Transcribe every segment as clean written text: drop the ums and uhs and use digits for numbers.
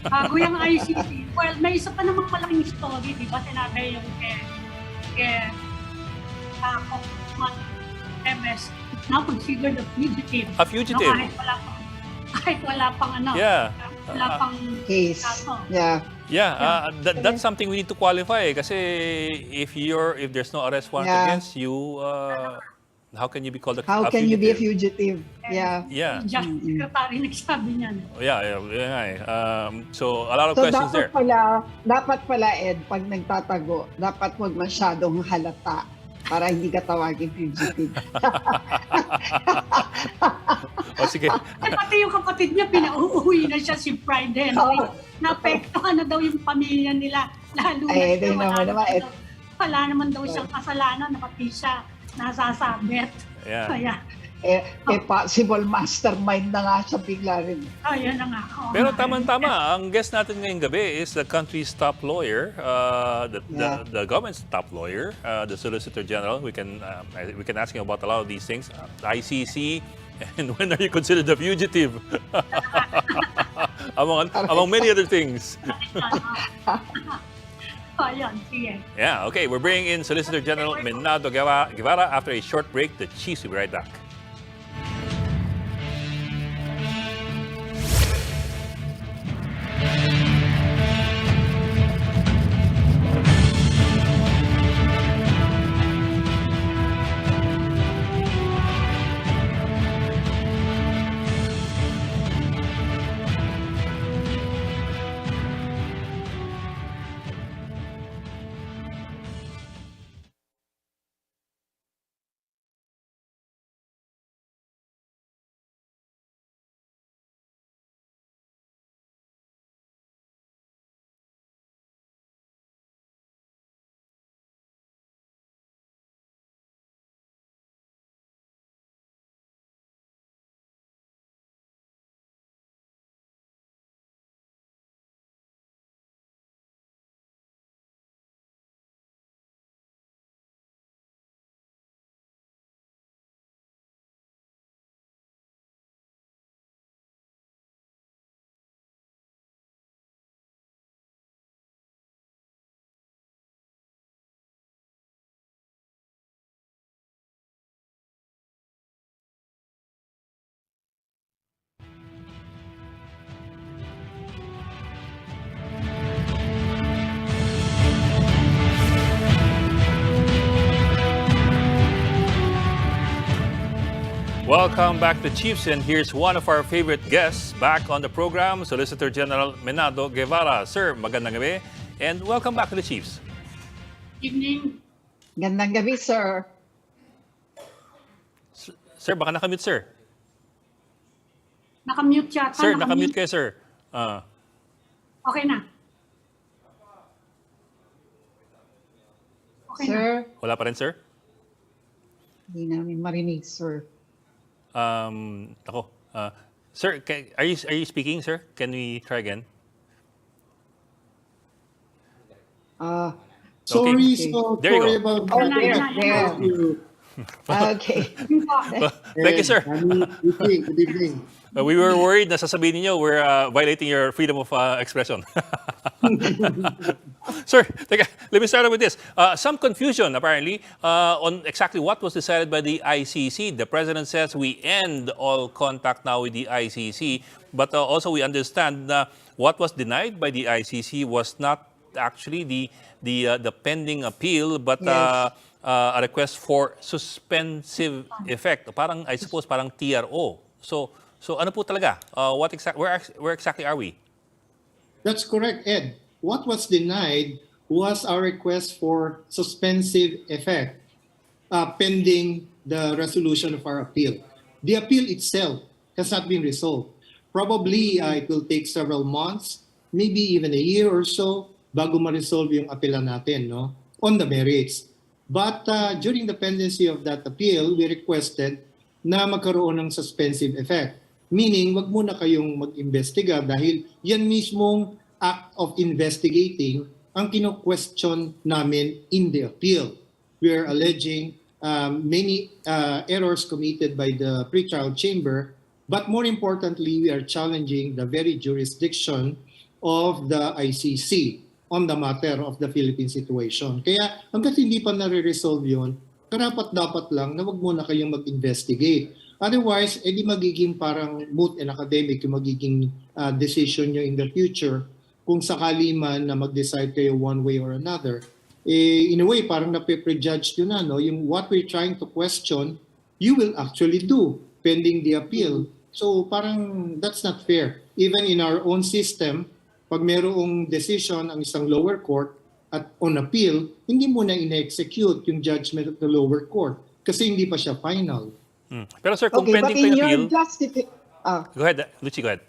Bago yung ICC. Well, may isa pa namang malaking story, di ba? Sinabi yung kay Congressman MS, now considered a fugitive. A fugitive. No, kahit wala pang ano. Yeah. Wala pang case. kaso. Yeah. Yeah, that's something we need to qualify kasi if there's no arrest warrant Yeah. against you, how can you be called a How a can you be a fugitive? fugitive? Yeah. Yeah. Justice Secretary nagsabi niyan. So a lot of So questions there. dapat pala Ed, pag nagtatago, dapat wag masyadong halata para hindi ka tawagin fugitive. O sige. Ay, pati yung kapatid niya, pinauuwi na siya si Pride Henry. Naapektuhan na daw yung pamilya nila. Lalo Ay, na di wala naman daw siyang kasalanan na pati siya nasasabit. Yeah. Kaya, Possible mastermind na nga siya bigla rin. ayun na nga. Oo Pero nga. tama. Ang guest natin ngayong gabi is the country's top lawyer, the government's top lawyer, the Solicitor General. We can ask him about a lot of these things. The ICC, and when are you considered a fugitive? among many other things. Ayun, sige. Yeah, okay. We're bringing in Solicitor General Menado Guevara after a short break. The Chiefs will be right back. Welcome back to Chiefs, and here's one of our favorite guests back on the program, Solicitor General Menado Guevara. Sir, magandang gabi, and welcome back to the Chiefs. Evening. Gandang gabi, sir. Sir, baka nakamute, sir. Nakamute yata. Sir, nakamute kayo, sir. Okay na. Okay na. Sir, Wala pa rin, sir? hindi namin marinig, sir. Sir, are you speaking, sir? Can we try again? Sorry, Okay. so There you sorry go. about Oh, that. there. Okay. Thank you, sir. Good evening. We were worried na sasabihin niyo we're violating your freedom of expression. Sir, teka, let me start with this. Some confusion, apparently, on exactly what was decided by the ICC. The President says we end all contact now with the ICC, but also we understand what was denied by the ICC was not actually the pending appeal, but Yes. a request for suspensive effect. Parang, I suppose, parang TRO. So ano po talaga? Where exactly are we? That's correct, Ed. What was denied was our request for suspensive effect pending the resolution of our appeal. The appeal itself has not been resolved. Probably it will take several months, maybe even a year or so, bago ma-resolve yung apela natin, no? On the merits. But during the pendency of that appeal, we requested na magkaroon ng suspensive effect. Meaning, wag muna kayong mag-imbestiga dahil yan mismong act of investigating ang kino-question namin in the appeal. We are alleging many errors committed by the pretrial chamber, but more importantly, we are challenging the very jurisdiction of the ICC on the matter of the Philippine situation. Kaya hanggat hindi pa nare-resolve yun, karapat-dapat lang na wag muna kayong mag-investigate. Otherwise, edi magiging parang moot and academic yung magiging decision nyo in the future kung sakali man na mag-decide kayo one way or another. In a way, parang nape-prejudge nyo na, no? Yung what we're trying to question, you will actually do pending the appeal. So parang that's not fair. Even in our own system, pag mayroong decision ang isang lower court at on appeal, hindi mo na ine-execute yung judgment of the lower court kasi hindi pa siya final. Pero sir, kung Okay, but pending in pa yung your appeal... Go ahead, Lucy, go ahead.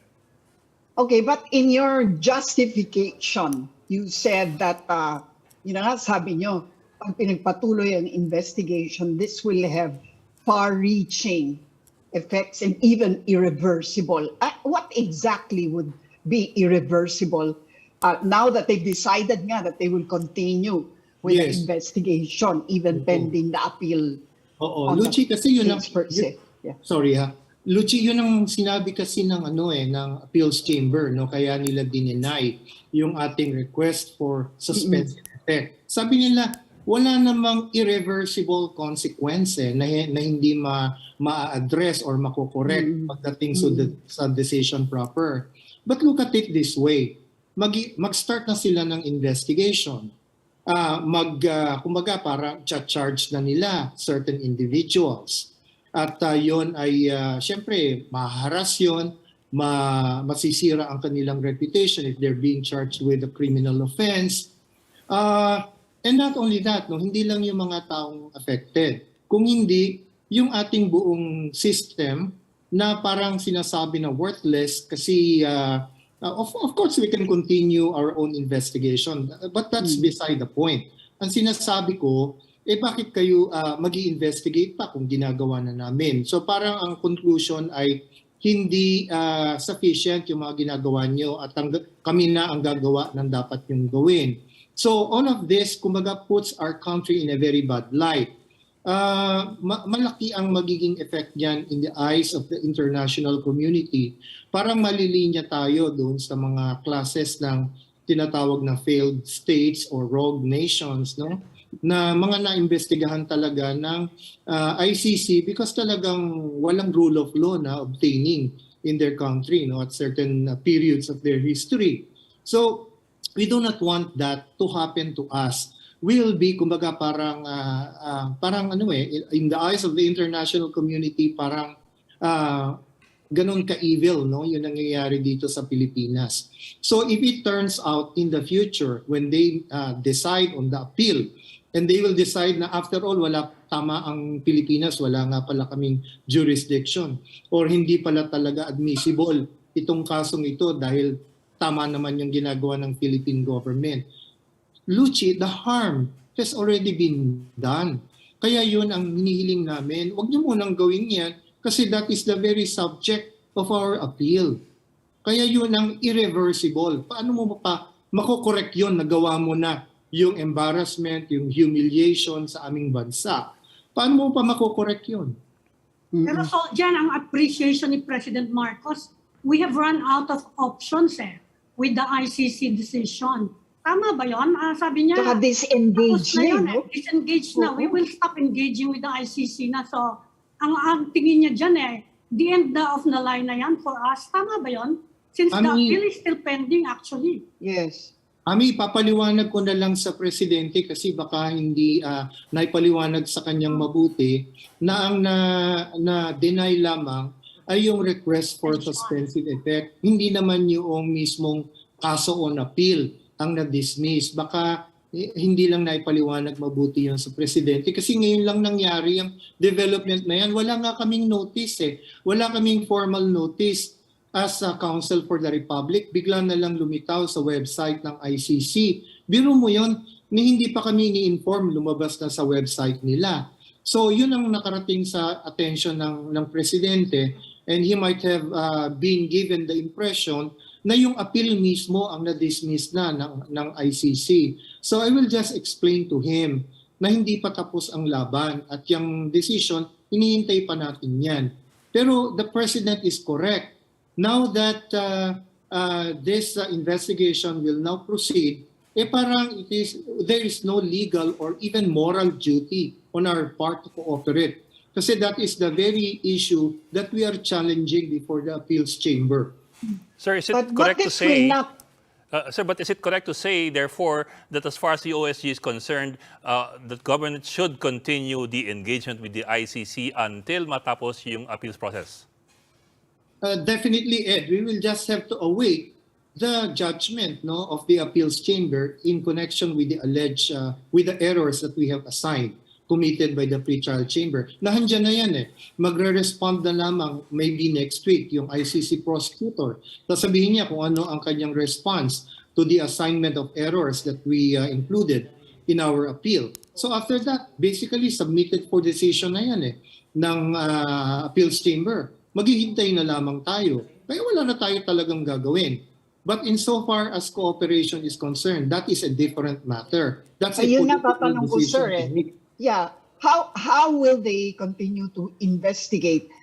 Okay, but in your justification, you said that, yun nga sabi nyo, pag pinagpatuloy ang investigation, this will have far-reaching effects and even irreversible. What exactly would be irreversible now that they've decided nga that they will continue with the Yes. investigation, even pending the appeal? Oo, on the Lucy, kasi yun ang... case per se. Yeah. Sorry ha. Lucy, yun ang sinabi kasi ng ng appeals chamber, no? Kaya nila dinenay yung ating request for suspensive effect. Sabi nila, wala namang irreversible consequence na hindi ma-address or makokorek pagdating sa decision proper. But look at it this way. Mag-start na sila ng investigation. Kumbaga parang charge na nila certain individuals. At yon ay syempre mahaharas yon, masisira ang kanilang reputation if they're being charged with a criminal offense. And not only that, no, hindi lang yung mga taong affected. Kung hindi, yung ating buong system na parang sinasabi na worthless kasi of course we can continue our own investigation, but that's beside the point. Ang sinasabi ko, bakit kayo mag-i-investigate pa kung ginagawa na namin? So parang ang conclusion ay hindi sufficient yung mga ginagawa nyo at kami na ang gagawa ng dapat yung gawin. So all of this, kumbaga, puts our country in a very bad light. Malaki ang magiging effect niyan in the eyes of the international community. Parang malilinya tayo doon sa mga classes ng tinatawag na failed states or rogue nations, no? Na mga naimbestigahan talaga ng ICC because talagang walang rule of law na obtaining in their country, no, at certain periods of their history. So we do not want that to happen to us. Will be kumbaga parang in the eyes of the international community parang ganun ka-evil, no, yung nangyayari dito sa Pilipinas. So if it turns out in the future when they decide on the appeal and they will decide na after all wala tama ang Pilipinas, wala nga pala kaming jurisdiction or hindi pala talaga admissible itong kasong ito dahil tama naman yung ginagawa ng Philippine government. Lucy, the harm has already been done. Kaya yun ang hinihiling namin. Huwag niyo munang gawin yan kasi that is the very subject of our appeal. Kaya yun ang irreversible. Paano mo pa makokorek yun na gawa mo na yung embarrassment, yung humiliation sa aming bansa? Paano mo pa makokorek yun? Pero so dyan ang appreciation ni President Marcos, we have run out of options with the ICC decision. Tama ba yun? Sabi niya, Saka disengage tapos na yun, na, no? disengage na. We will stop engaging with the ICC na. So, ang tingin niya dyan the end of the line na yan for us. Tama ba yun? Since the appeal is still pending actually. Yes. Ami, papaliwanag ko na lang sa presidente kasi baka hindi naipaliwanag sa kanyang mabuti na ang na-deny lamang ay yung request for suspensive effect. Hindi naman yung mismong kaso on appeal ang na-dismiss. Baka hindi lang naipaliwanag mabuti yun sa presidente kasi ngayon lang nangyari yung development na yan. Wala nga kaming notice Wala kaming formal notice as a Counsel for the Republic. Bigla na lang lumitaw sa website ng ICC. Biro mo yun, hindi pa kami ni-inform, lumabas na sa website nila. So yun ang nakarating sa attention ng presidente and he might have been given the impression na yung appeal mismo ang na-dismiss na ng ICC. So I will just explain to him na hindi pa tapos ang laban at yung decision, hinihintay pa natin yan. Pero the President is correct. Now that this investigation will now proceed, parang there is no legal or even moral duty on our part to cooperate. Kasi that is the very issue that we are challenging before the appeals chamber. Sir, is it But correct to this will say... not Sir, but is it correct to say, therefore, that as far as the OSG is concerned, the government should continue the engagement with the ICC until matapos yung appeals process? Definitely, Ed. We will just have to await the judgment of the appeals chamber in connection with the alleged, with the errors that we have assigned, committed by the pre-trial chamber. Nahandyan na yan eh. Magre-respond na lamang maybe next week yung ICC prosecutor. Sasabihin niya kung ano ang kanyang response to the assignment of errors that we included in our appeal. So after that, basically submitted for decision na yan eh ng appeals chamber. Maghihintay na lamang tayo. Kaya wala na tayo talagang gagawin. But insofar as cooperation is concerned, that is a different matter. That's a Ayun na political tatanong ko, decision sir. to make. Yeah. How will they continue to investigate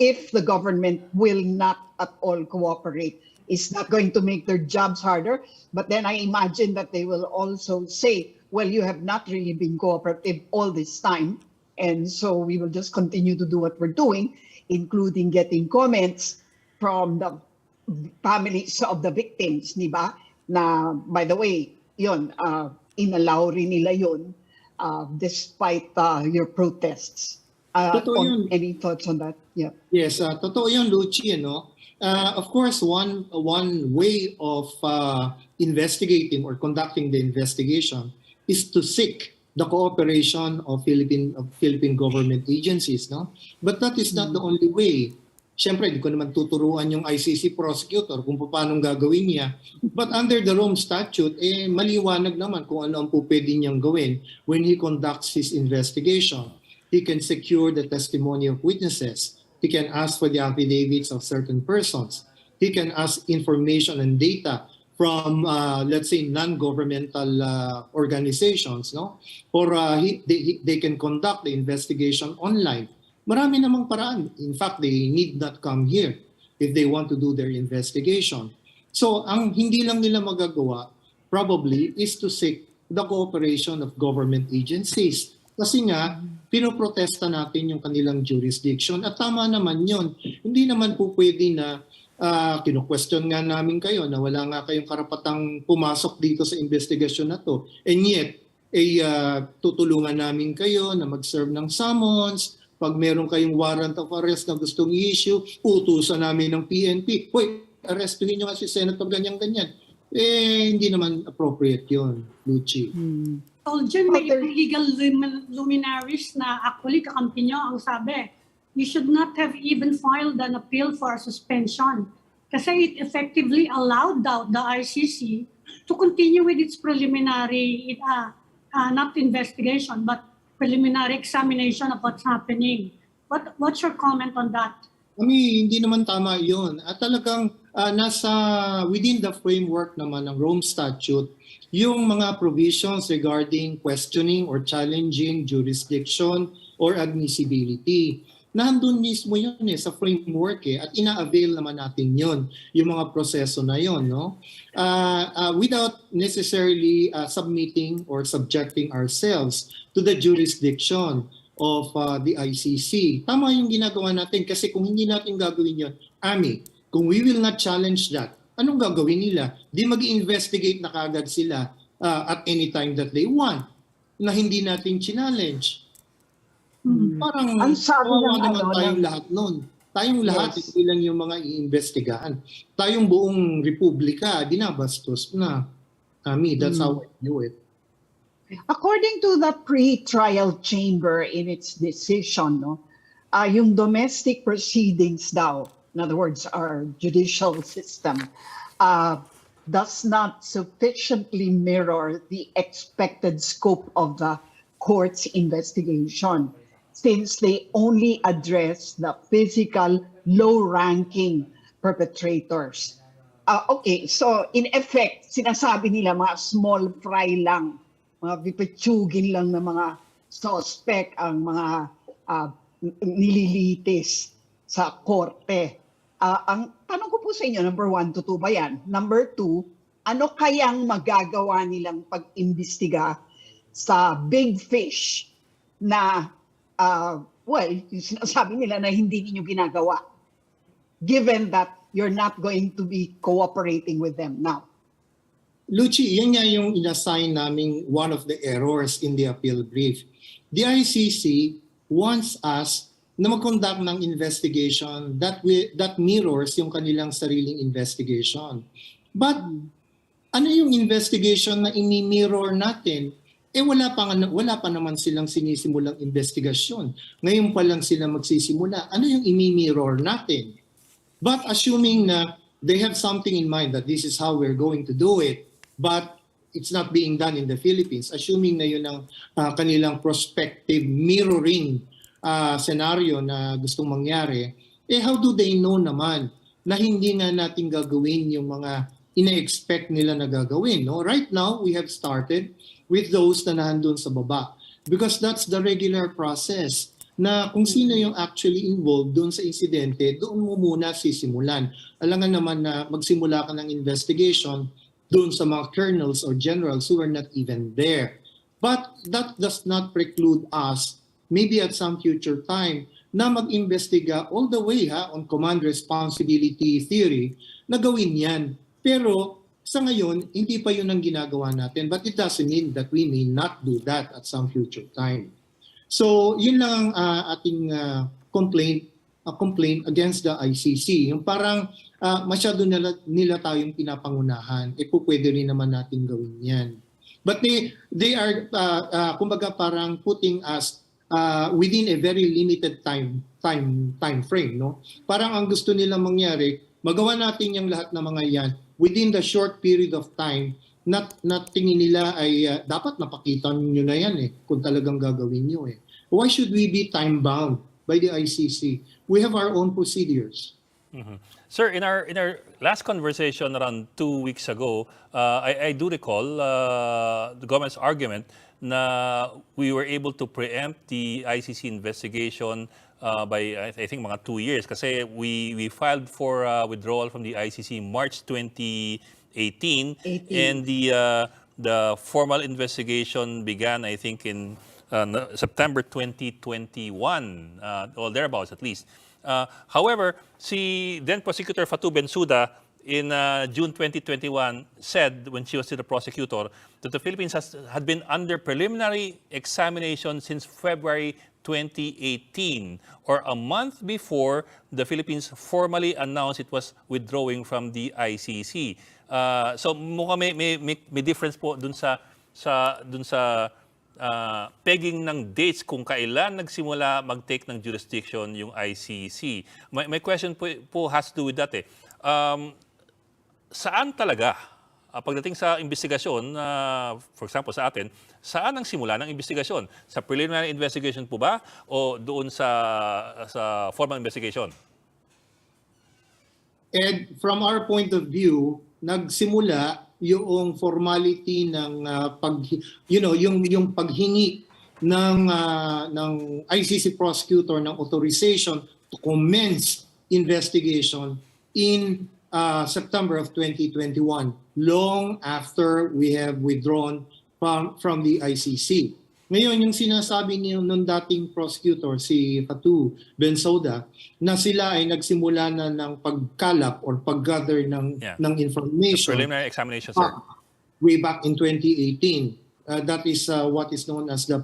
if the government will not at all cooperate? Is that going to make their jobs harder? But then I imagine that they will also say, well, you have not really been cooperative all this time. And so we will just continue to do what we're doing, including getting comments from the families of the victims, di ba? Na, by the way, yun, inallow rin nila yun. Despite your protests. Any thoughts on that? Yeah. Yes, totoo yun, Luchi. Of course, one way of investigating or conducting the investigation is to seek the cooperation of Philippine government agencies. No? But that is not the only way. Siyempre, hindi ko naman tuturuan yung ICC prosecutor kung paano gagawin niya. But under the Rome Statute, maliwanag naman kung ano ang pwede niyang gawin when he conducts his investigation. He can secure the testimony of witnesses. He can ask for the affidavits of certain persons. He can ask information and data from, let's say, non-governmental organizations. No? Or they can conduct the investigation online. Marami namang paraan. In fact, they need not come here if they want to do their investigation. So, ang hindi lang nila magagawa probably is to seek the cooperation of government agencies. Kasi nga, pinoprotesta natin yung kanilang jurisdiction. At tama naman yun. Hindi naman po pwede na kinu-question nga namin kayo na wala nga kayong karapatang pumasok dito sa investigasyon na to. And yet, tutulungan namin kayo na mag-serve ng summons. Pag meron kayong warrant of arrest na gustong i-issue, utusan namin ng PNP. Hoy, arrestin nyo nga si Senator ganyan-ganyan. Hindi naman appropriate yun, Luchi. So, dyan may legal luminaries na actually kakampi nyo ang sabi, you should not have even filed an appeal for suspension. Kasi it effectively allowed the ICC to continue with its preliminary, not investigation, but preliminary examination of what's happening. What's your comment on that? Hindi naman tama yun. At talagang nasa within the framework naman ng Rome Statute, yung mga provisions regarding questioning or challenging jurisdiction or admissibility. Nandun mismo yun sa framework at ina-avail naman natin yun, yung mga proseso na yun, no? Without necessarily submitting or subjecting ourselves to the jurisdiction of the ICC. Tama yung ginagawa natin kasi kung hindi natin gagawin yun, kung we will not challenge that, anong gagawin nila? Di mag-investigate na kagad sila at any time that they want na hindi natin challenge. Parang kawawa naman tayong lahat nun. Tayong lahat, hindi lang yung mga iimbestigahan. Tayong buong republika, dinabastos na. That's how I view it. According to the pre-trial chamber in its decision, yung domestic proceedings daw, in other words, our judicial system, does not sufficiently mirror the expected scope of the court's investigation, since they only address the physical low-ranking perpetrators. Okay, so in effect, sinasabi nila mga small fry lang, mga pipitsugin lang ng mga suspect ang mga nililitis sa korte. Ang tanong ko po sa inyo, number 1, totoo ba yan? Number 2, ano kayang magagawa nilang pag-imbestiga sa big fish na, yung sinasabi nila na hindi niyo ginagawa, given that you're not going to be cooperating with them now? Luchi, yan nga yung inassign naming one of the errors in the appeal brief. The ICC wants us na mag-conduct ng investigation that mirrors yung kanilang sariling investigation. But ano yung investigation na ini-mirror natin? Wala pa naman silang sinisimulang investigasyon. Ngayon pa lang sila magsisimula. Ano yung ini-mirror natin? But assuming na they have something in mind that this is how we're going to do it, but it's not being done in the Philippines, assuming na yun ang kanilang prospective mirroring scenario na gustong mangyari, how do they know naman na hindi nga natin gagawin yung mga ina-expect nila na gagawin? No? Right now, we have started with those na nandun sa baba because that's the regular process na kung sino yung actually involved doon sa insidente, doon mo muna sisimulan. Alangan naman na magsimula ka ng investigation doon sa mga colonels or generals who are not even there. But that does not preclude us, maybe at some future time, na mag-imbestiga all the way on command responsibility theory na gawin yan. Pero sa ngayon, hindi pa yun ang ginagawa natin. But it doesn't mean that we may not do that at some future time. So yun lang ang ating complaint against the ICC. Yung parang masyado nila tayong pinapangunahan. Pwede rin naman natin gawin yan. But they are, kumbaga parang putting us within a very limited time frame. No? Parang ang gusto nila mangyari, magawa natin yung lahat ng mga yan within the short period of time na tingin nila ay dapat napakita nyo na yan kung talagang gagawin nyo. Why should we be time-bound by the ICC? We have our own procedures. Mm-hmm. Sir, in our last conversation around 2 weeks ago, I do recall the government's argument na we were able to preempt the ICC investigation by I think mga 2 years kasi we filed for withdrawal from the ICC March 2018 and the formal investigation began I think in September 2021 or thereabouts at least. However, si then Prosecutor Fatou Bensouda in June 2021 said when she was still the prosecutor that the Philippines had been under preliminary examination since February 2018 or a month before the Philippines formally announced it was withdrawing from the ICC. So mukhang may difference po dun sa pegging ng dates kung kailan nagsimula mag-take ng jurisdiction yung ICC. My question po has to do with that saan talaga, pagdating sa investigasyon, for example sa atin, saan ang simula ng investigasyon? Sa preliminary investigation po ba o doon sa formal investigation? And from our point of view, nagsimula yung formality ng yung paghingi ng ICC prosecutor ng authorization to commence investigation in September of 2021, long after we have withdrawn from the ICC. Ngayon, yung sinasabi niyo nung dating prosecutor, si Fatou Bensouda, na sila ay nagsimula na ng pagkalap or paggather ng information. The preliminary examination, sir. Way back in 2018. That is what is known as the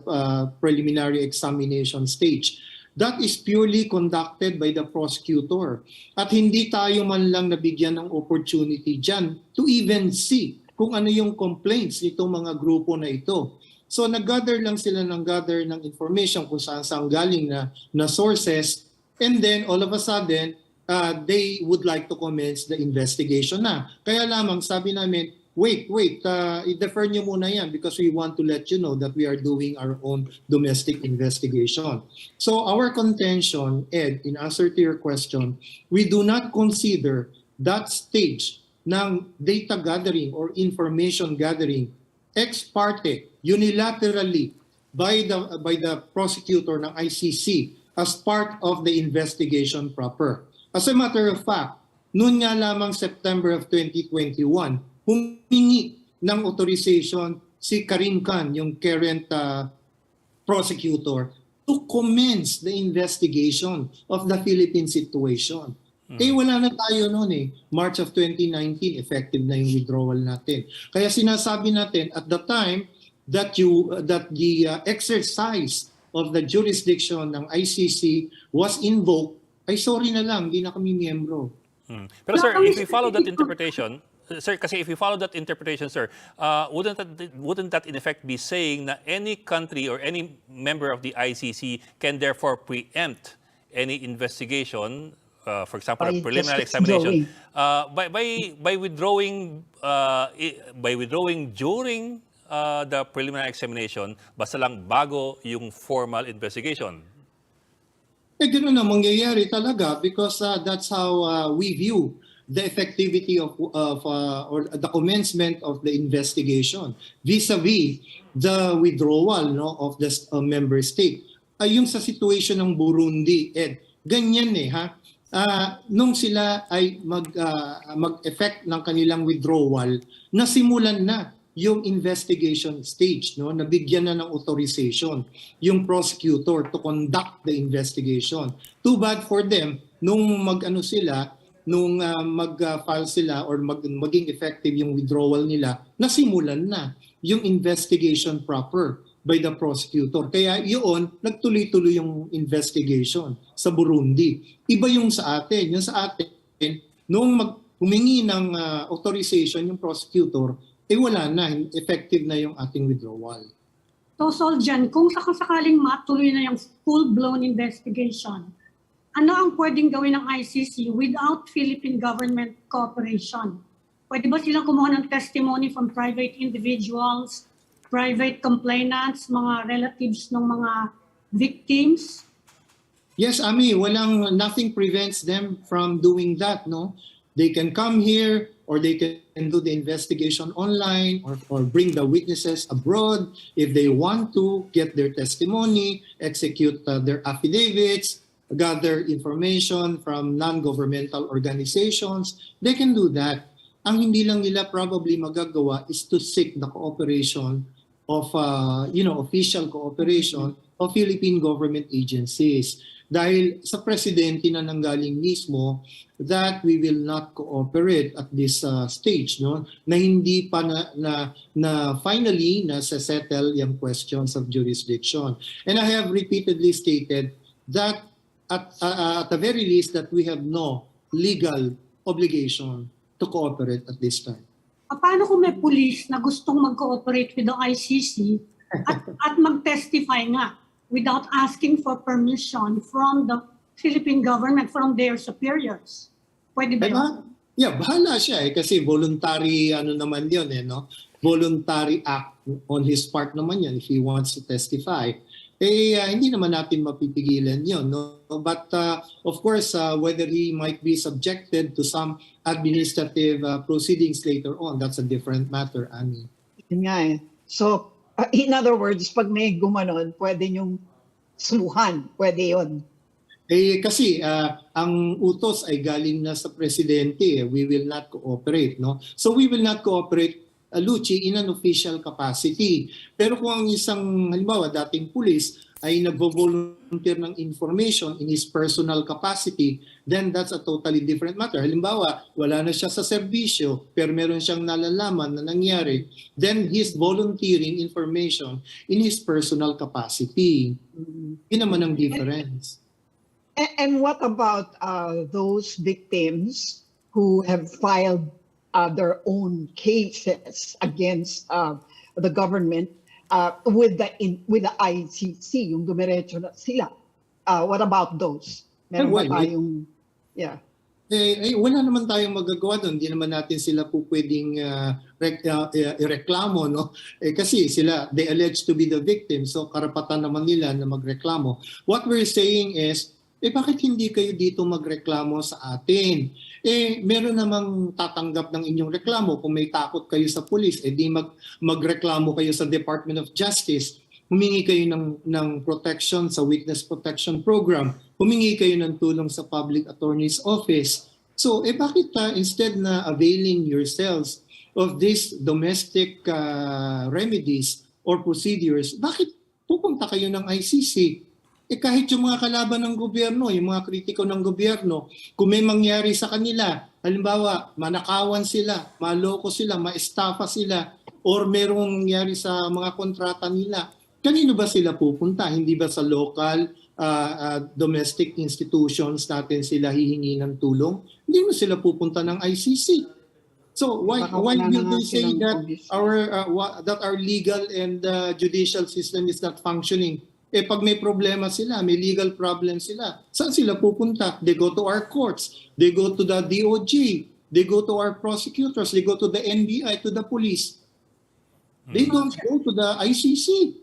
preliminary examination stage. That is purely conducted by the prosecutor. At hindi tayo man lang nabigyan ng opportunity dyan to even see kung ano yung complaints nitong mga grupo na ito. So nag-gather lang sila ng information kung saan galing na sources, and then all of a sudden, they would like to commence the investigation na. Kaya lamang sabi namin, wait, i-defer nyo muna yan because we want to let you know that we are doing our own domestic investigation. So our contention, Ed, in answer to your question, we do not consider that stage ng data gathering or information gathering ex parte, unilaterally by the prosecutor ng ICC as part of the investigation proper. As a matter of fact, noon nga lamang September of 2021, humingi ng authorization si Karim Khan, yung current prosecutor, to commence the investigation of the Philippine situation. Eh wala na tayo noon eh. March of 2019, effective na yung withdrawal natin. Kaya sinasabi natin at the time that the exercise of the jurisdiction ng ICC was invoked, ay sorry na lang, hindi na kami miyembro. Pero sir, if we follow that interpretation, sir, kasi if we follow that interpretation, sir, wouldn't that in effect be saying na any country or any member of the ICC can therefore preempt any investigation, for example, a preliminary examination, by withdrawing during the preliminary examination, basta lang bago yung formal investigation? Eh ganoon na mangyayari talaga because that's how we view the effectivity of or the commencement of the investigation vis-a-vis the withdrawal of the member state. Yung sa situation ng Burundi, Ed, ganyan nung sila ay mag-effect ng kanilang withdrawal, nasimulan na yung investigation stage, nabigyan na ng authorization yung prosecutor to conduct the investigation. Too bad for them, nung mag-file sila or maging effective yung withdrawal nila, nasimulan na yung investigation proper by the prosecutor. Kaya yun, nagtuloy-tuloy yung investigation sa Burundi. Iba yung sa atin. Yung sa atin, nung humingi ng authorization yung prosecutor, wala na, effective na yung ating withdrawal. So, Soljan, kung sakasakaling matuloy na yung full-blown investigation, ano ang pwedeng gawin ng ICC without Philippine government cooperation? Pwede ba silang kumuha ng testimony from private individuals, private complainants, mga relatives ng mga victims? Yes, Ami, nothing prevents them from doing that, no? They can come here or they can do the investigation online or bring the witnesses abroad if they want to get their testimony, execute their affidavits, gather information from non-governmental organizations. They can do that. Ang hindi lang nila probably magagawa is to seek the cooperation of, official cooperation of Philippine government agencies. Dahil sa presidente na nanggaling mismo that we will not cooperate at this stage, na hindi pa na finally nasa-settle yung questions of jurisdiction. And I have repeatedly stated that at the very least that we have no legal obligation to cooperate at this time. Paano kung may police na gustong mag-cooperate with the ICC at mag-testify nga without asking for permission from the Philippine government, from their superiors? Pwede ba yun? Yeah, bahala siya kasi voluntary naman yun voluntary act on his part naman yan if he wants to testify. Hindi naman natin mapipigilan yun, no? But of course, whether he might be subjected to some administrative proceedings later on, that's a different matter, Ani. Yun nga So, in other words, pag may gumanon, pwede nyong sumuhan. Pwede yun. Kasi ang utos ay galing na sa presidente. We will not cooperate, no? So we will not cooperate, Luchi, in an official capacity. Pero kung ang isang, halimbawa, dating pulis ay nagvo-volunteer ng information in his personal capacity, then that's a totally different matter. Halimbawa, wala na siya sa serbisyo, pero meron siyang nalalaman na nangyari, then he's volunteering information in his personal capacity. Yun naman ang difference. And what about those victims who have filed their own cases against the government with the ICC, yung dumiretso na sila? What about those? Meron ba tayong, wala naman tayong magagawa doon. Hindi naman natin sila po pwedeng ireklamo, no? Kasi sila, they allege to be the victim, so karapatan naman nila na magreklamo. What we're saying is, bakit hindi kayo dito magreklamo sa atin? Meron namang tatanggap ng inyong reklamo. Kung may takot kayo sa pulis, di magreklamo kayo sa Department of Justice. Humingi kayo ng protection sa Witness Protection Program. Humingi kayo ng tulong sa Public Attorney's Office. So, bakit instead na availing yourselves of these domestic remedies or procedures, bakit pupunta kayo ng ICC? Kahit yung mga kalaban ng gobyerno, yung mga kritiko ng gobyerno, kung may mangyari sa kanila, halimbawa, manakawan sila, maloko sila, maestafa sila, or merong mangyari sa mga kontrata nila, kanino ba sila pupunta? Hindi ba sa local domestic institutions natin sila hihingi ng tulong? Hindi mo sila pupunta ng ICC. So why Baka will wala na nga they say silang that obvious. that our legal and judicial system is not functioning? Pag may problema sila, may legal problem sila, saan sila pupunta? They go to our courts, they go to the DOJ, they go to our prosecutors, they go to the NBI, to the police. They don't go to the ICC.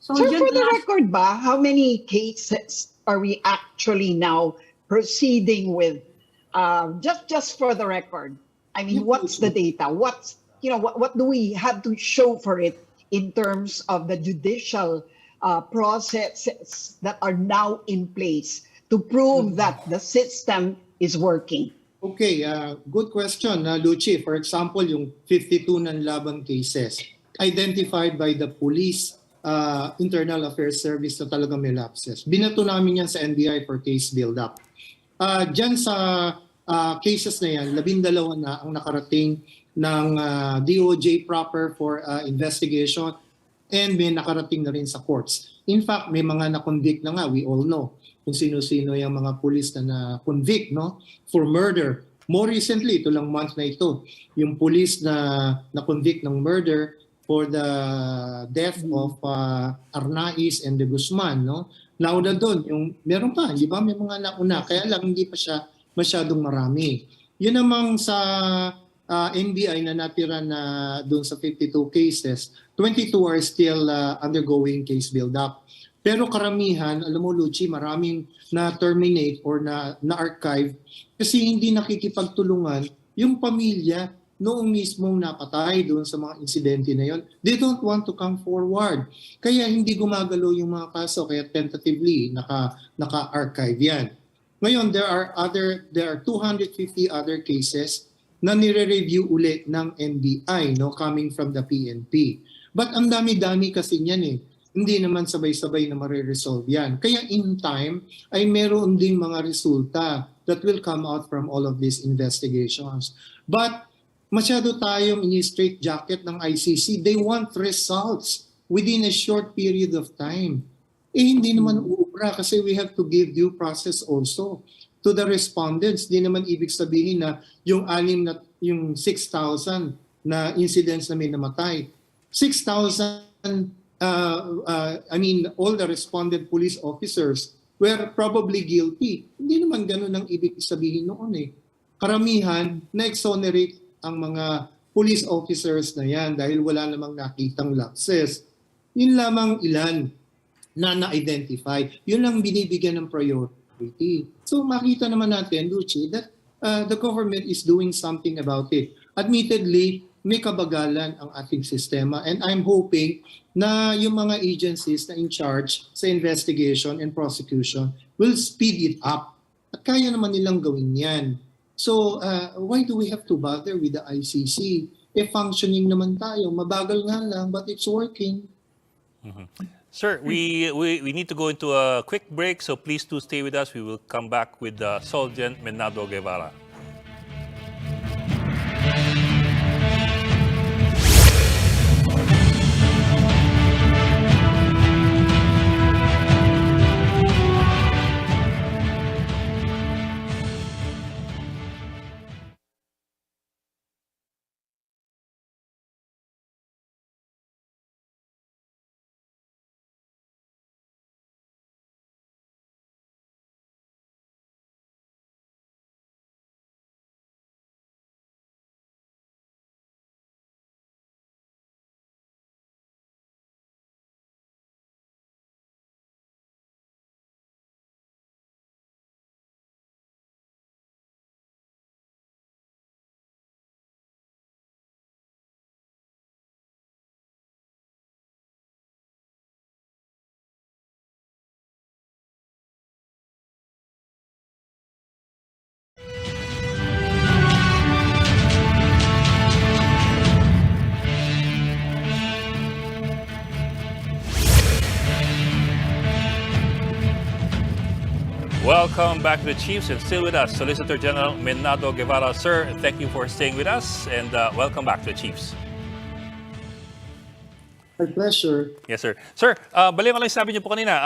So, Sir, dyan for the last- record ba, how many cases are we actually now proceeding with? Just for the record, I mean, what's the data? What do we have to show for it in terms of the judicial processes that are now in place to prove that the system is working? Okay, good question, Luchi. For example, yung 52 nanlaban cases identified by the police internal affairs service na talaga may lapses. Binato namin yan sa NBI for case build-up. Diyan sa cases na yan, 12 na ang nakarating ng DOJ proper for investigation and may nakarating na rin sa courts. In fact, may mga na-convict na nga, we all know kung sino-sino yung mga police na na-convict, no, for murder. More recently, ito lang month na ito, yung police na na-convict ng murder for the death of Arnaiz and de Guzman, no? Nauna doon, yung meron pa, di ba? May mga nauna, kaya lang hindi pa siya masyadong marami. Yun namang sa NBI na natira na doon sa 52 cases, 22 are still undergoing case build-up. Pero karamihan, alam mo Luchi, maraming na-terminate or na-archive kasi hindi nakikipagtulungan yung pamilya noong mismong napatay doon sa mga insidente na yon. They don't want to come forward. Kaya hindi gumagalaw yung mga kaso, kaya tentatively naka-archive yan. Ngayon, there are 250 other cases na nire-review ulit ng NBI, no, coming from the PNP. But ang dami-dami kasi niyan eh. Hindi naman sabay-sabay na mariresolve yan. Kaya in time, ay meron ding mga resulta that will come out from all of these investigations. But masyado tayong ini-straight jacket ng ICC. They want results within a short period of time. Hindi naman uubra kasi we have to give due process also to the respondents. Di naman ibig sabihin na yung 6,000 na incidents na may namatay. 6,000, all the respondent police officers were probably guilty. Hindi naman ganun ang ibig sabihin noon eh. Karamihan na-exonerate ang mga police officers na yan dahil wala namang nakitang lapses. Yun lamang ilan na na-identify. Yun lang binibigyan ng priority. So makita naman natin, Luchi, that the government is doing something about it. Admittedly, may kabagalan ang ating sistema and I'm hoping na yung mga agencies na in charge sa investigation and prosecution will speed it up. At kaya naman nilang gawin yan. So why do we have to bother with the ICC? Functioning naman tayo, mabagal nga lang but it's working. Sir, we need to go into a quick break, so please do stay with us. We will come back with Soljan Menado Guevara. Welcome back to the Chiefs, and still with us, Solicitor General Menado Guevara. Sir, thank you for staying with us, and welcome back to the Chiefs. My pleasure. Yes, sir. Sir, balikan ko lang yung sabi niyo po kanina.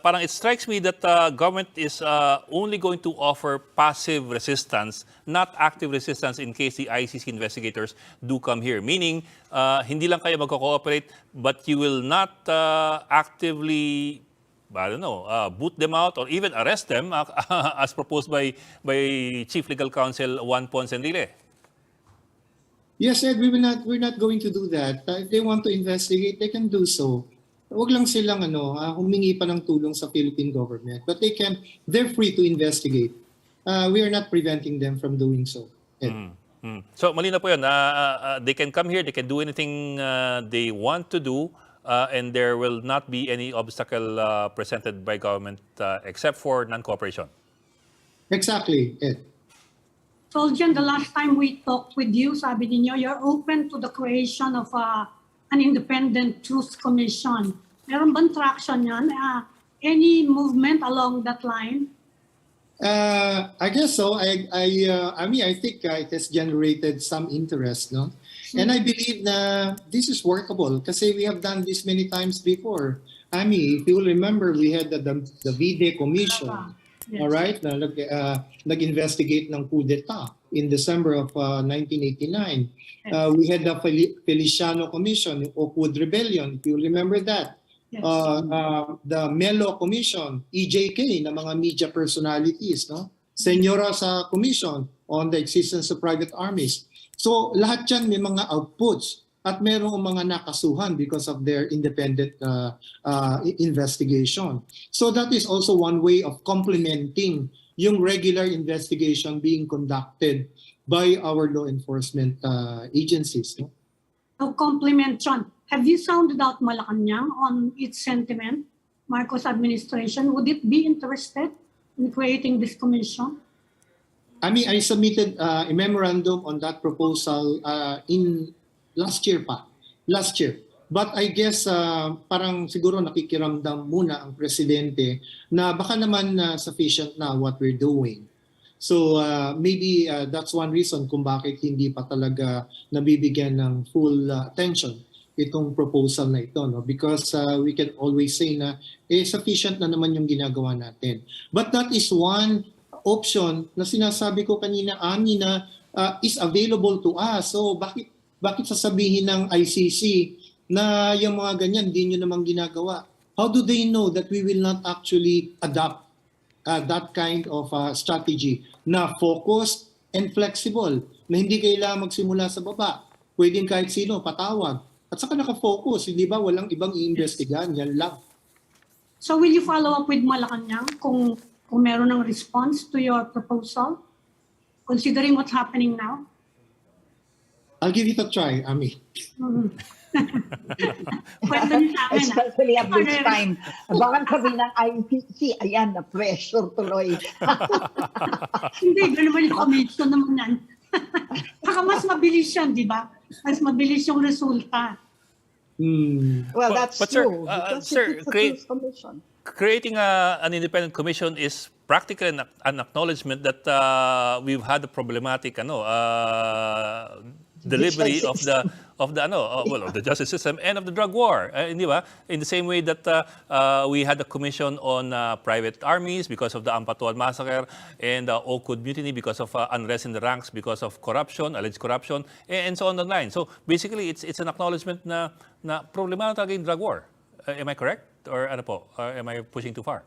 Parang it strikes me that government is only going to offer passive resistance, not active resistance in case the ICC investigators do come here. Meaning, hindi lang kayo magko-cooperate, but you will not actively, I don't know, boot them out or even arrest them as proposed by Chief Legal Counsel Juan Ponce Enrile. Yes, Ed, we're not going to do that. If they want to investigate, they can do so. Huwag lang silang humingi pa ng tulong sa Philippine government. But they're free to investigate. We are not preventing them from doing so. Ed. So, malinaw po yun. They can come here, they can do anything they want to do, and there will not be any obstacle presented by government except for non-cooperation. Exactly, Ed. So, Jen, the last time we talked with you, sabi niyo, you're open to the creation of an independent truth commission. Meron bang traction yan? Any movement along that line? I guess so. I mean, I think it has generated some interest, no? And I believe na this is workable kasi we have done this many times before. I mean, if you will remember, we had the VD Commission. Yes. All right, nag-investigate ng coup d'etat in December of 1989. We had the Feliciano Commission, Oakwood Rebellion, if you remember that. Yes. The Melo Commission, EJK, na mga media personalities, no? Senyora's Commission on the existence of private armies. So lahat yan may mga outputs at merong mga nakasuhan because of their independent investigation. So that is also one way of complementing yung regular investigation being conducted by our law enforcement agencies. No? So, compliment, John. Have you sounded out Malacanang on its sentiment, Marcos administration? Would it be interested in creating this commission? I mean, I submitted a memorandum on that proposal in last year. But I guess parang siguro nakikiramdam muna ang presidente na baka naman sufficient na what we're doing. So maybe that's one reason kung bakit hindi pa talaga nabibigyan ng full attention itong proposal na ito, no? Because we can always say na sufficient na naman yung ginagawa natin. But that is one option na sinasabi ko kanina, Ani, na is available to us. So bakit sasabihin ng ICC na yung mga ganyan, hindi nyo namang ginagawa? How do they know that we will not actually adopt that kind of strategy na focused and flexible, na hindi kailangan magsimula sa baba? Pwedeng kahit sino, patawag. At saka nakafocus, hindi ba? Walang ibang iimbestigahan, yan lang. So will you follow up with Malacanang kung meron ng response to your proposal, considering what's happening now? I'll give it a try, Ami. Kwento niyo sa akin, Especially at this time. Baka sabi ng ICC, ayan, na-pressure tuloy. Hindi, gano'n naman yung commission naman yan. Baka mas mabilis yan, di ba? Mas mabilis yung resulta. Well, that's But sir, true. Because sir, it's a truth commission. Creating an independent commission is practically an acknowledgement that we've had a problematic delivery of the justice system and of the drug war, di ba? In the same way that we had a commission on private armies because of the Ampatuan massacre and Oakwood mutiny because of unrest in the ranks because of corruption, alleged corruption, and so on the line. So basically, it's an acknowledgement na problema talaga yung drug war. Am I correct? Or ano po? Am I pushing too far?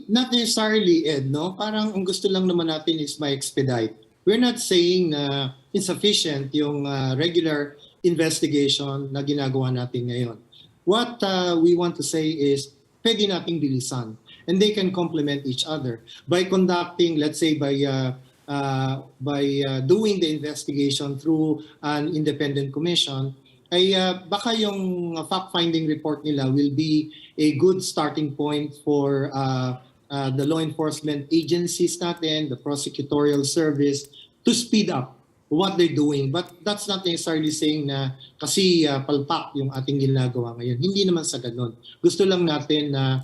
Not necessarily, Ed, no? Parang ang gusto lang naman natin is ma-expedite. We're not saying na insufficient yung regular investigation na ginagawa natin ngayon. What we want to say is pwede nating bilisan, and they can complement each other by conducting, let's say, by doing the investigation through an independent commission. Ay baka yung fact-finding report nila will be a good starting point for the law enforcement agencies natin, the prosecutorial service, to speed up what they're doing. But that's not necessarily saying na kasi palpak yung ating ginagawa ngayon. Hindi naman sa ganun. Gusto lang natin na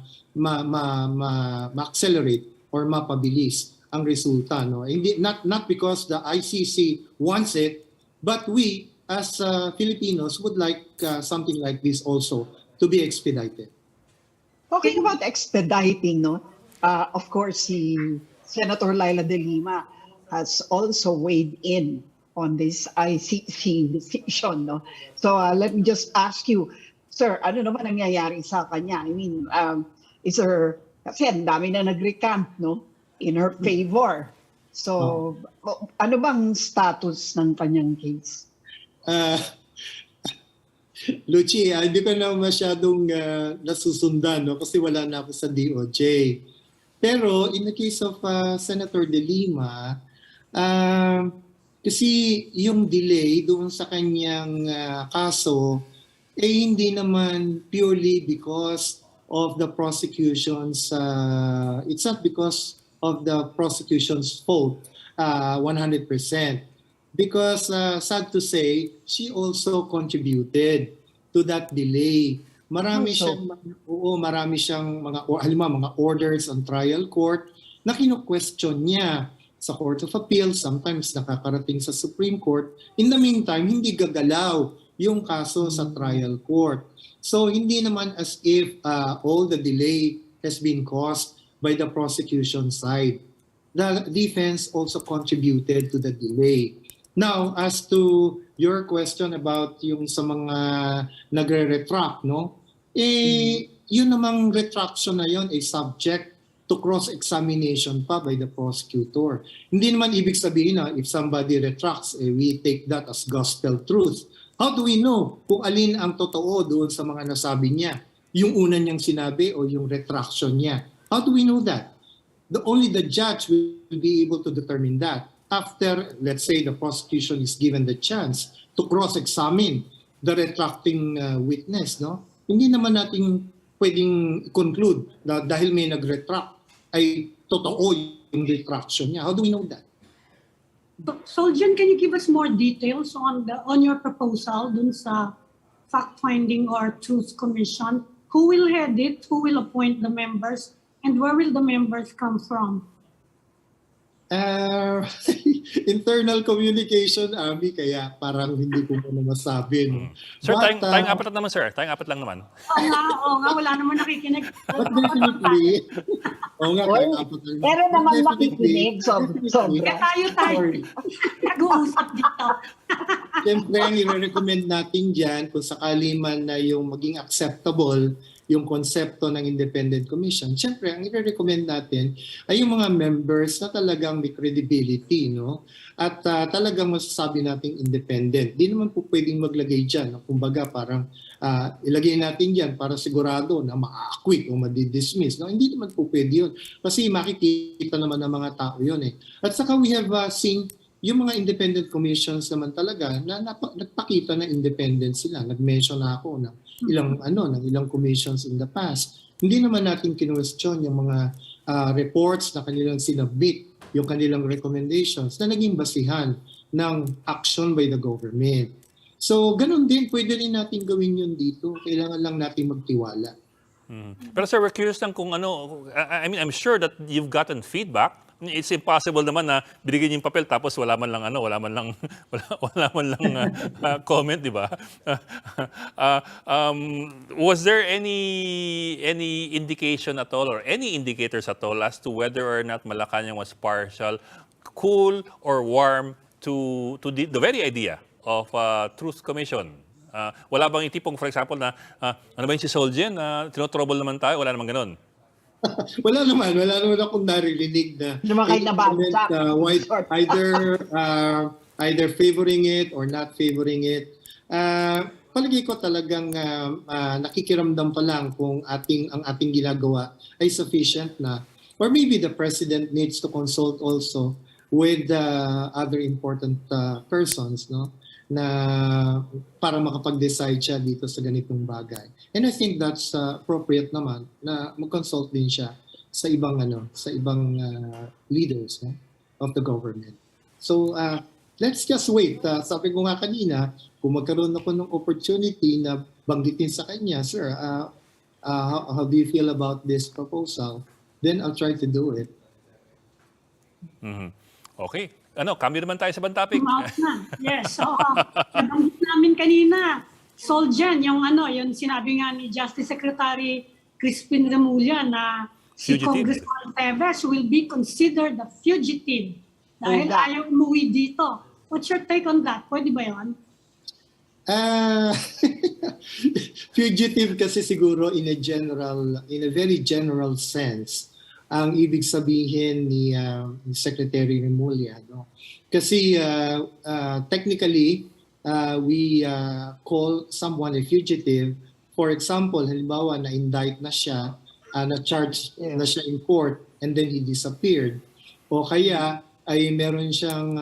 ma-accelerate or mapabilis ang resulta, no? Hindi, not because the ICC wants it, but we as Filipinos would like something like this also to be expedited. Talking about expediting, no? Of course, si Senator Laila de Lima has also weighed in on this ICC decision, no? So let me just ask you, sir, ano naman nangyayari sa kanya? I mean, is there, kasi ang dami na nag-recant, no? In her favor. So, ano bang status ng kanyang case? Lucy, hindi ko na masyadong nasusundan, no? Kasi wala na ako sa DOJ. Pero in the case of Senator De Lima, kasi yung delay doon sa kanyang kaso, hindi naman purely because of the prosecution's, it's not because of the prosecution's fault, 100%. Because sad to say, she also contributed to that delay. Marami siyang mga orders on trial court na kino-question niya sa Court of Appeal, sometimes nakakarating sa Supreme Court. In the meantime, hindi gagalaw yung kaso sa trial court. So hindi naman as if all the delay has been caused by the prosecution side. The defense also contributed to the delay. Now, as to your question about yung sa mga nagre-retract, no? Yun namang retraction na yun ay subject to cross-examination pa by the prosecutor. Hindi naman ibig sabihin na if somebody retracts, we take that as gospel truth. How do we know kung alin ang totoo doon sa mga nasabi niya? Yung una niyang sinabi o yung retraction niya? How do we know that? Only the judge will be able to determine that after, let's say, the prosecution is given the chance to cross-examine the retracting witness, no? Hindi naman natin pwedeng conclude na dahil may nag-retract ay totoo yung retraction niya. How do we know that? So, Jen, can you give us more details on your proposal dun sa fact-finding or truth commission? Who will head it? Who will appoint the members? And where will the members come from? Internal communication, Abby, kaya parang hindi ko muna masabi. No? Sir, tayong apat naman, sir. Tayong apat lang naman. Oo nga, wala naman nakikinig. But definitely, tayong apat lang. Pero naman makikinig, sobra. Tayo, nag-uusap dito. Siyempre, ang i-recommend natin dyan, kung sakali man na yung maging acceptable yung konsepto ng independent commission, siyempre, ang i-recommend natin ay yung mga members na talagang may credibility, no? At talagang masasabi nating independent. Di naman po pwedeng maglagay dyan. No? Kumbaga, parang ilagay natin dyan para sigurado na ma-acquit o ma-dismiss. No? Hindi naman po pwede yun. Kasi makikita naman ng mga tao yun eh. At saka we have seen yung mga independent commissions naman talaga na nagpakita na independent sila. Nag-mention na ako ng ilang commissions in the past. Hindi naman natin kinwestiyon yung mga reports na kanilang sinubmit, yung kanilang recommendations na naging basihan ng action by the government. So, ganun din, pwede rin natin gawin yun dito. Kailangan lang natin magtiwala. Pero sir, we're curious lang kung I mean, I'm sure that you've gotten feedback. It's impossible naman na binigyan yung papel tapos wala man lang comment, di ba? Was there any indication at all or any indicators at all as to whether or not Malacanang was partial, cool, or warm to the very idea of Truth Commission? Wala bang itipong, for example, na ano ba yung si Soljen, tinotrouble naman tayo, wala naman ganun? Wala naman akong naririnig na either favoring it or not favoring it. Palagi ko talagang nakikiramdam pa lang kung ang ating ginagawa ay sufficient na, or maybe the president needs to consult also with other important persons, no, na para makapag-decide siya dito sa ganitong bagay. And I think that's appropriate naman na mag-consult din siya sa ibang leaders, no, of the government. So let's just wait. Sabi ko nga kanina, kung magkaroon ako ng opportunity na banggitin sa kanya, sir, how do you feel about this proposal? Then I'll try to do it. Mhm. Okay. Kami naman tayo sa ibang topic. Out na. Yes. So, nabanggit namin kanina, Solgen, yung sinabi nga ni Justice Secretary Crispin Remulla na si Fugitive. Congressman Teves will be considered a fugitive dahil that. ayaw umuwi dito. What's your take on that? Pwede ba yun? Fugitive kasi siguro in a very general sense ang ibig sabihin ni Secretary Remulla, no? Kasi technically we call someone a fugitive. For example, halimbawa na-indict na siya, na-charge na siya in court and then he disappeared. O kaya ay meron siyang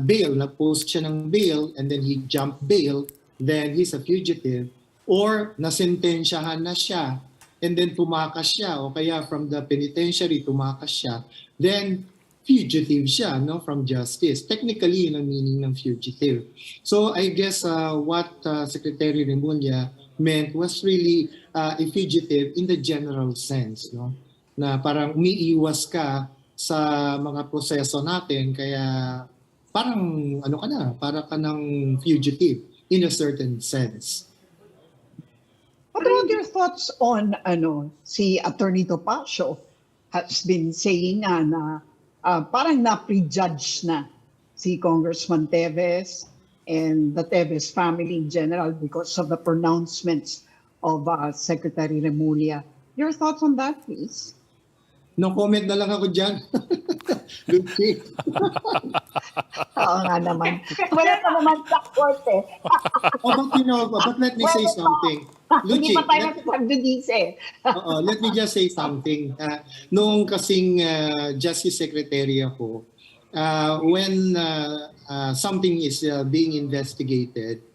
bail, na-post siya ng bail and then he jumped bail, then he's a fugitive. Or nasentensyahan na siya and then tumakas siya, o kaya from the penitentiary tumakas siya, then fugitive siya, no, from justice. Technically, yun ang meaning ng fugitive. So I guess what Secretary Remulla meant was really a fugitive in the general sense, no, na parang umiiwas ka sa mga proseso natin, kaya parang para ka ng fugitive in a certain sense. What about your thoughts on si Attorney Topacio has been saying na parang na-prejudge na si Congressman Teves and the Teves family in general because of the pronouncements of Secretary Remulla. Your thoughts on that, please? No comment na lang ako dyan. Lucy. Oo nga naman. Wala pa naman sa court eh. But let me say something. Hindi Lucy, pa tayo nakipag-judice. let me just say something. Noong kasing Justice Secretary ako, when something is being investigated,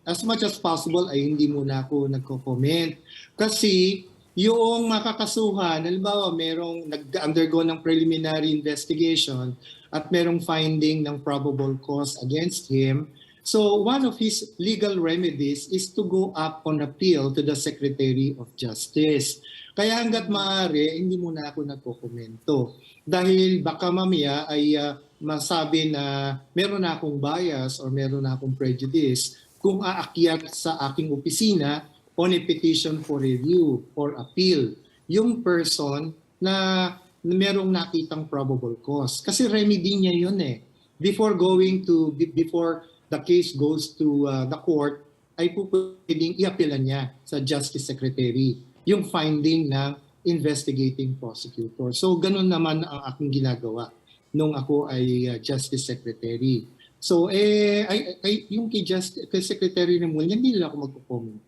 as much as possible ay hindi muna ako nagko-comment. Kasi yung makakasuhan, halimbawa merong nag-undergo ng preliminary investigation at merong finding ng probable cause against him. So one of his legal remedies is to go up on appeal to the Secretary of Justice. Kaya hanggat maaari, hindi muna ako nagkokomento. Dahil baka mamaya ay masabi na meron na akong bias or meron na akong prejudice kung aakyat sa aking opisina on a petition for review or appeal yung person na merong nakitang probable cause. Kasi remedy niya yun eh. Before the case goes to the court, ay pwedeng i-appealan niya sa Justice Secretary yung finding ng investigating prosecutor. So ganun naman ang aking ginagawa nung ako ay Justice Secretary. So yung kay Secretary Remulla, hindi nila ako magko-comment.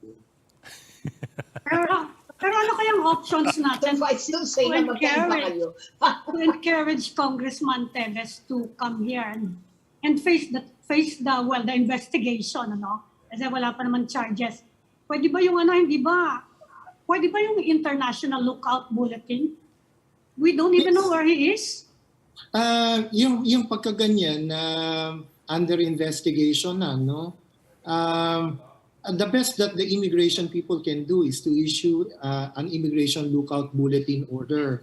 Pero ano kayang options natin That's why I still say na magkaiba kayo. to encourage Congressman Teves to come here and face the investigation, Kasi wala pa naman charges. Pwede ba yung pwede ba yung international lookout bulletin? We don't even know where he is. Yung pagkaganyan na under investigation na, no? The best that the immigration people can do is to issue an immigration lookout bulletin order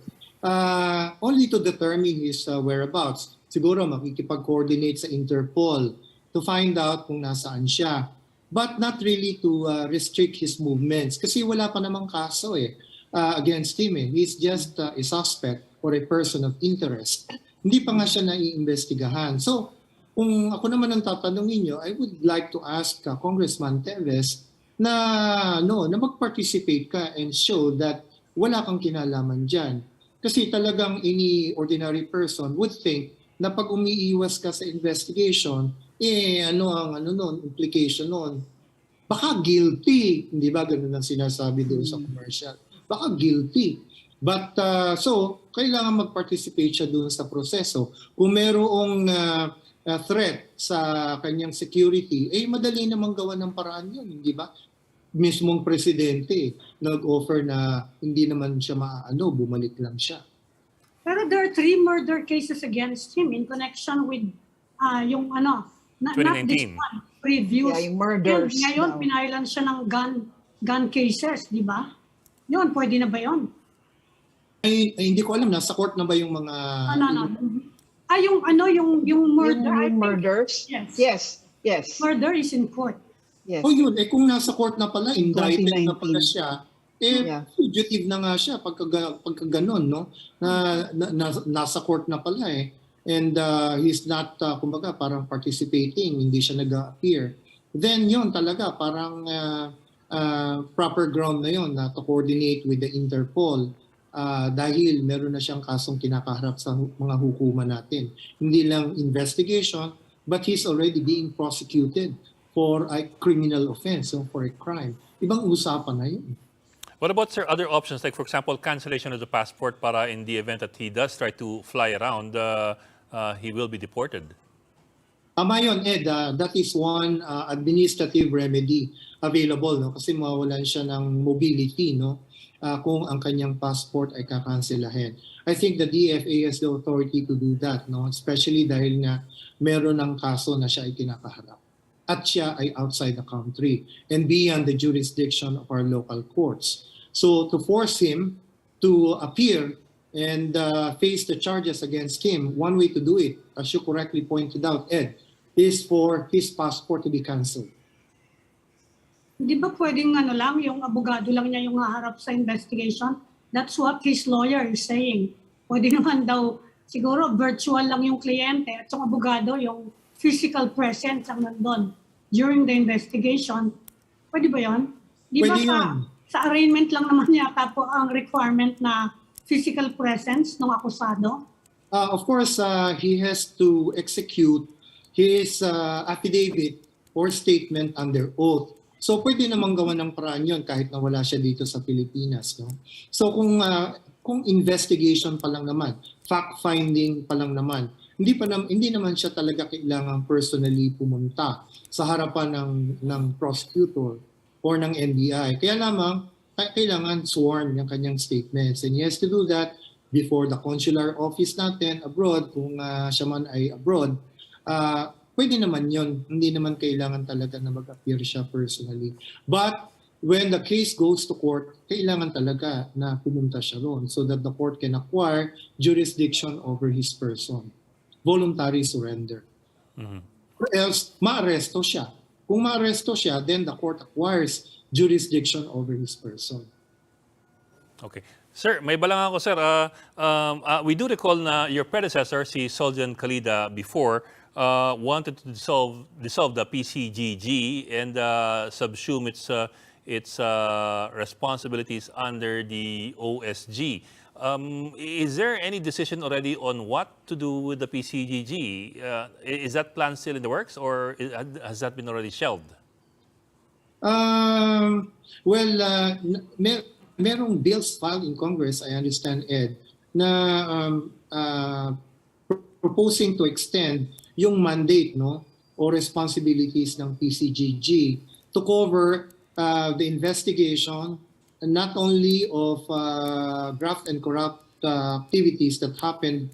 only to determine his whereabouts. Siguro makikipag-coordinate sa Interpol to find out kung nasaan siya. But not really to restrict his movements kasi wala pa namang kaso against him. He's just a suspect or a person of interest. Hindi pa nga siya naiimbestigahan. So, kung ako naman ang tatanungin nyo, I would like to ask Congressman Teves na mag-participate ka and show that wala kang kinalaman dyan. Kasi talagang any ordinary person would think na pag umiiwas ka sa investigation, implication nun? Baka guilty. Hindi ba ganun ang sinasabi doon sa commercial? Baka guilty. But so, kailangan mag-participate siya doon sa proseso. Kung merong threat sa kanyang security, madali namang gawa ng paraan yun, hindi ba? Mismong presidente nag-offer na hindi naman siya bumalik lang siya. Pero there are 3 murder cases against him in connection with not this 2019. one, previous. Yeah, yung murders. And ngayon, pinailan siya ng gun cases, di ba? Yun, pwede na ba yun? Hindi ko alam, nasa court na ba yung mga... No. Yung ano, yung murder. I Yung think- murders? Yes. Yes. Murder is in court. Yes. O yun, kung nasa court na pala, indicted na 2019. pala siya, Yeah. fugitive na nga siya pagka ganon, no? Nasa court na pala and he's not, kumbaga, parang participating, hindi siya nag-appear. Then yun talaga, parang proper ground na yun to coordinate with the Interpol dahil meron na siyang kasong kinakaharap sa mga hukuman natin. Hindi lang investigation, but he's already being prosecuted for a criminal offense, so for a crime. Ibang usapan na yun. What about, sir, other options, like for example, cancellation of the passport para in the event that he does try to fly around, he will be deported? Tama yun, Ed. That is one administrative remedy available, no? Kasi mawawalan siya ng mobility, no? Kung ang kanyang passport ay kakanselahin. I think the DFA has the authority to do that, no? Especially dahil nga meron ng kaso na siya ay kinakaharap. At siya ay outside the country and beyond the jurisdiction of our local courts. So to force him to appear and face the charges against him, one way to do it, as you correctly pointed out, Ed, is for his passport to be cancelled. Di ba pwedeng ano lang, yung abogado lang niya yung haharap sa investigation? That's what his lawyer is saying. Pwede naman daw, siguro virtual lang yung kliyente at yung abogado, yung physical presence ang nandun during the investigation. Pwede ba yun? Di ba Pwede yun. sa arraignment lang naman yata po ang requirement na physical presence ng akusado? Of course, he has to execute his affidavit or statement under oath. So pwede namang gawa ng paraan yun kahit na wala siya dito sa Pilipinas. No? So kung investigation pa lang naman, fact-finding pa lang naman, hindi naman siya talaga kailangan personally pumunta sa harapan ng prosecutor or ng NBI. Kaya lamang, kailangan sworn yung kanyang statements. And he has to do that before the consular office natin abroad, kung siya man ay abroad. Pwede naman yun. Hindi naman kailangan talaga na mag-appear siya personally. But when the case goes to court, kailangan talaga na pumunta siya roon so that the court can acquire jurisdiction over his person. Voluntary surrender. Or else, maaresto siya. Kung maaresto siya, then the court acquires jurisdiction over his person. Okay. Sir, may balang ako, sir. We do recall na your predecessor, si Soljan Kalida, before, wanted to dissolve the PCGG and subsume its responsibilities under the OSG. Is there any decision already on what to do with the PCGG? Is that plan still in the works, or has that been already shelved? Merong bills filed in Congress, I understand, Ed, na proposing to extend yung mandate, no, or responsibilities ng PCGG to cover the investigation not only of graft and corrupt activities that happened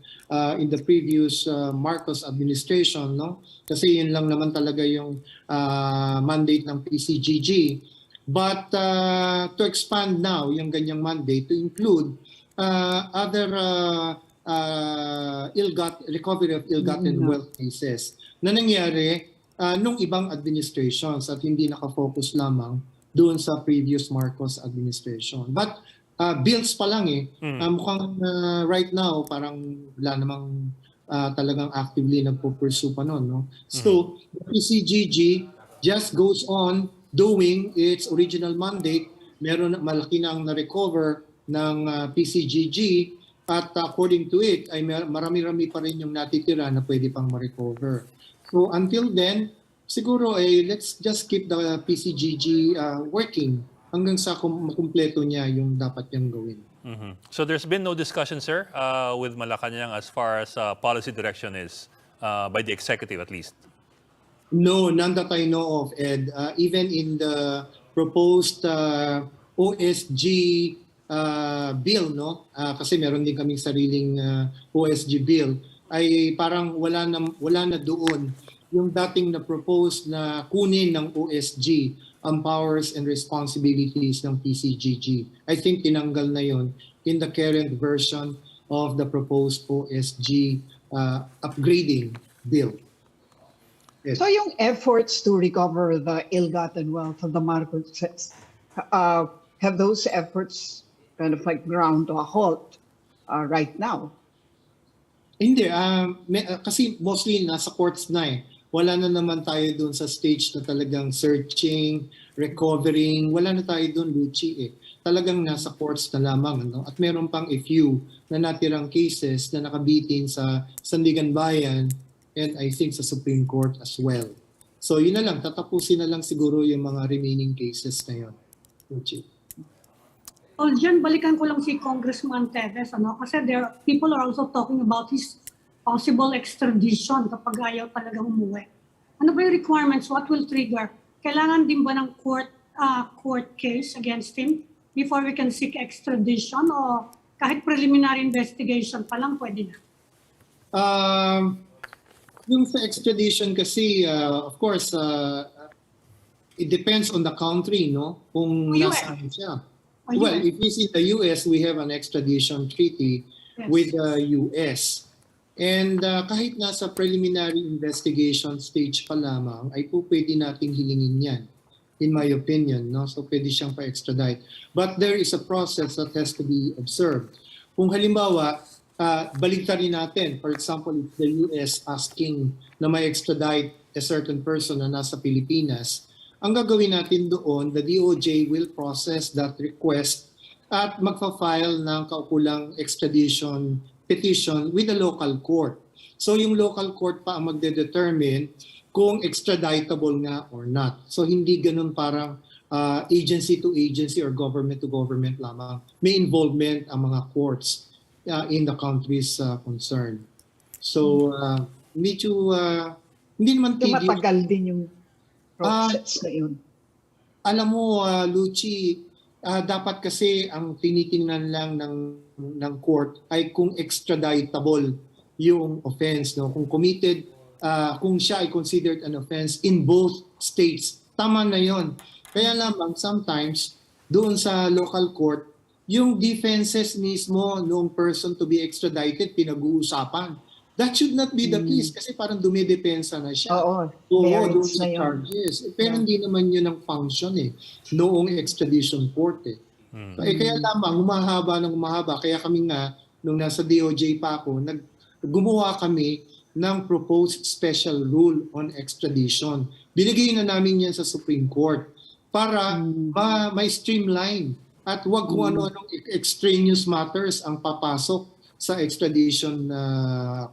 in the previous Marcos administration, no? Kasi yun lang naman talaga yung mandate ng PCGG. But to expand now yung ganyang mandate to include other recovery of ill-gotten wealth cases na nangyari nung ibang administrations at hindi nakafocus lamang doon sa previous Marcos administration. But bills pa lang mukhang right now parang wala namang talagang actively nagpo-pursue pa nun, no? So the PCGG just goes on doing its original mandate. Meron malaki na ang na-recover ng PCGG at according to it ay marami-rami pa rin yung natitira na pwede pang ma-recover. So until then, siguro let's just keep the PCGG working hanggang sa makumpleto niya yung dapat niyang gawin. So there's been no discussion, sir, with Malacanang as far as policy direction is, by the executive at least? No, none that I know of, Ed. Even in the proposed OSG bill, no? Kasi meron din kaming sariling OSG bill, ay parang wala na doon yung dating na propose na kunin ng OSG ang powers and responsibilities ng PCGG. I think tinanggal na yon in the current version of the proposed OSG upgrading bill. Yes. So yung efforts to recover the ill-gotten wealth of the Marcoses, have those efforts kind of like ground to a halt right now? Hindi, kasi mostly nasa courts na eh. Wala na naman tayo doon sa stage na talagang searching, recovering. Wala na tayo doon, Luchi eh. Talagang nasa courts na lamang. Ano? At meron pang a few na natirang cases na nakabitin sa Sandigan Bayan and I think sa Supreme Court as well. So yun na lang, tatapusin na lang siguro yung mga remaining cases na yun, Luchi. Well, dyan, balikan ko lang si Congressman Teves, ano? Kasi people are also talking about his possible extradition kapag ayaw talaga umuwi. Ano ba yung requirements? What will trigger? Kailangan din ba ng court case against him before we can seek extradition o kahit preliminary investigation pa lang pwede na? Yung sa extradition kasi, of course, it depends on the country, no? Kung nasaan siya. Well, if he's in the US, we have an extradition treaty with the US. And kahit nasa preliminary investigation stage pa lamang, ay po pwede nating hilingin yan, in my opinion. No? So pwede siyang pa-extradite. But there is a process that has to be observed. Kung halimbawa, baligtarin natin, for example, if the US asking na may extradite a certain person na nasa Pilipinas, ang gagawin natin doon, the DOJ will process that request at magfa-file ng kaukulang extradition petition with the local court. So yung local court pa ang magde-determine kung extraditable nga or not. So hindi ganun parang agency to agency or government to government lamang. May involvement ang mga courts in the countries concerned. So medyo hindi naman tigil. Matagal din yung process na yun. Alam mo, Luchi, dapat kasi ang tinitingnan lang ng court ay kung extraditable yung offense, no? Kung committed, kung siya ay considered an offense in both states, tama na yon. Kaya lamang sometimes doon sa local court, yung defenses mismo ng person to be extradited pinag-uusapan. That should not be the case kasi parang dumidepensa na siya. Oo, doon merits sa na yun. charges. Pero hindi naman yun ang function eh. Noong extradition court eh. Kaya lamang, humahaba. Kaya kami nga, nung nasa DOJ pa ako, gumawa kami ng proposed special rule on extradition. Binigay na namin yan sa Supreme Court para may streamline at wag kung ano-anong extraneous matters ang papasok sa extradition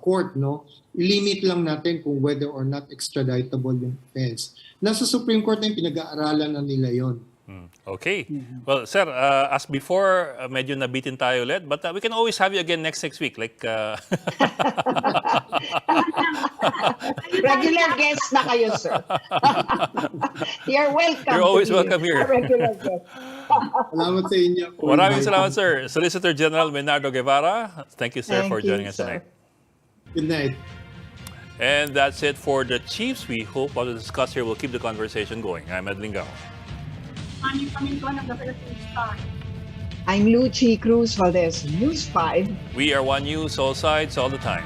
court, no? Limit lang natin kung whether or not extraditable yung offense. Nasa Supreme Court na yung pinag-aaralan na nila yon. Okay. Well, sir, as before, medyo nabitin tayo ulit, but we can always have you again next week. Like, Regular guest na kayo, sir. You're welcome. You're always to be welcome here. a regular guest. Salamat sa inyo. maraming salamat, sir. Solicitor General Menardo Guevara, thank you, sir, Thank for you, joining us sir. tonight. Good night. And that's it for the Chiefs. We hope what we discuss here will keep the conversation going. I'm Ed Lingao. Aming paminto ng The Philippine Star. I'm Luchi Cruz Valdez, News 5. We are One News, all sides, all the time.